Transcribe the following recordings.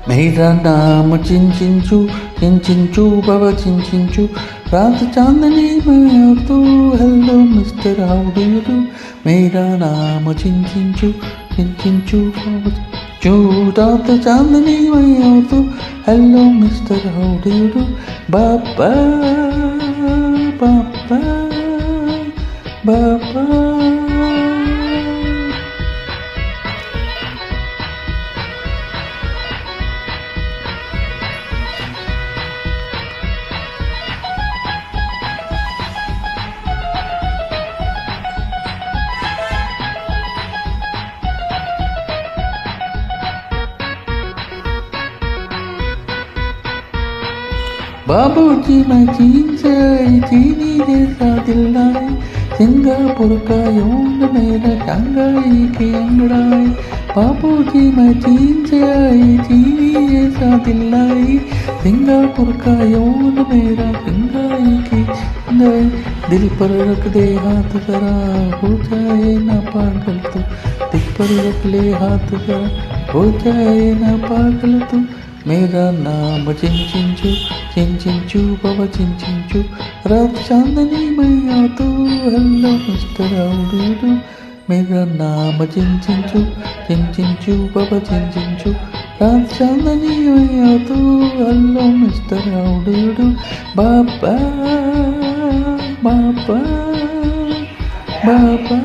मेरा नाम चिंचिंचू बाबा चिंचिंचू रात चांदनी में और तू hello mister how do you do. मेरा नाम चिंचिंचू बाबा चिंचिंचू रात चांदनी में और तू hello mister how do you do. बाबा बाबा बाबा बाबूजी मैं चीन से आई, चीनी जैसा दिल लाई, सिंगापुर का यौन मेरा शंघाई की अंगड़ाई। बाबूजी मैं चीन से आई, चीनी जैसा दिल लाई, सिंगापुर का यौन मेरा शंघाई की अंगड़ाई। दिल पर रख दे हाथ जरा हो जाए ना पागल तू, दिल पर रख ले हाथ जरा हो जाए ना पागल तू। मेरा नाम चिंचिंचू बाबा चिंचिंचू रात चांदनी मैया तू hello mister how do you do. मेरा नाम चिंचिंचू बाबा चिंचिंचू रात चांदनी मैया तू hello mister how do you do. बाबा बाबा बाबा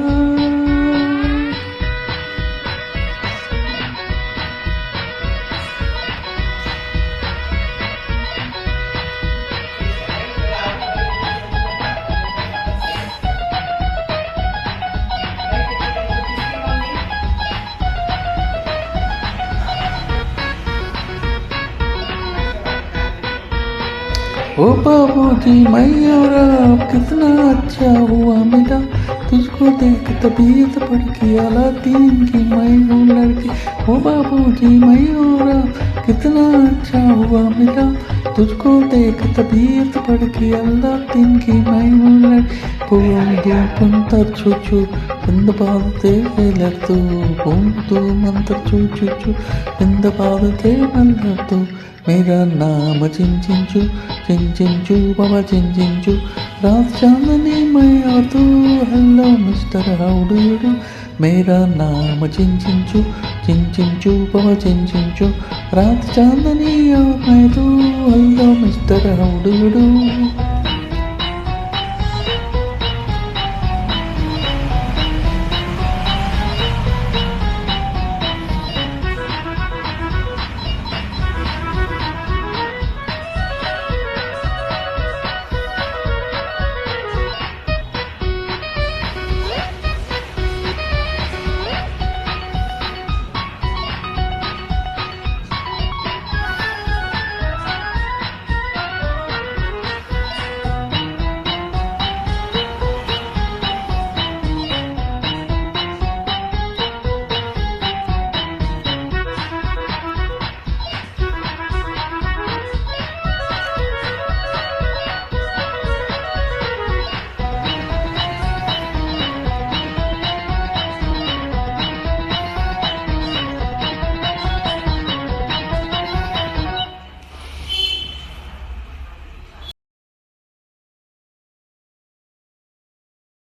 ओ बाबूजी मैं और आप कितना अच्छा हुआ मेरा, तुझको देख तबीयत बढ़ गई अलादीन की मैं हूँ लड़की। ओ बाबूजी मैं और आप कितना अच्छा हुआ मेरा, तुझको देख तबीयत बढ़ गई अलादीन की मैं हूँ लड़की। पूंदू पंतर छुचू इंद पादते लड़तू, पूंदू मंतर छुचू इंद पादते लड़तू। मेरा नाम चिंचिंचू बाबा चिंचिंचू रात चांदनी में और तू hello mister how do you do. मेरा नाम चिंचिंचू बाबा चिंचिंचू रात चांदनी और मैं तू hello mister how do you do.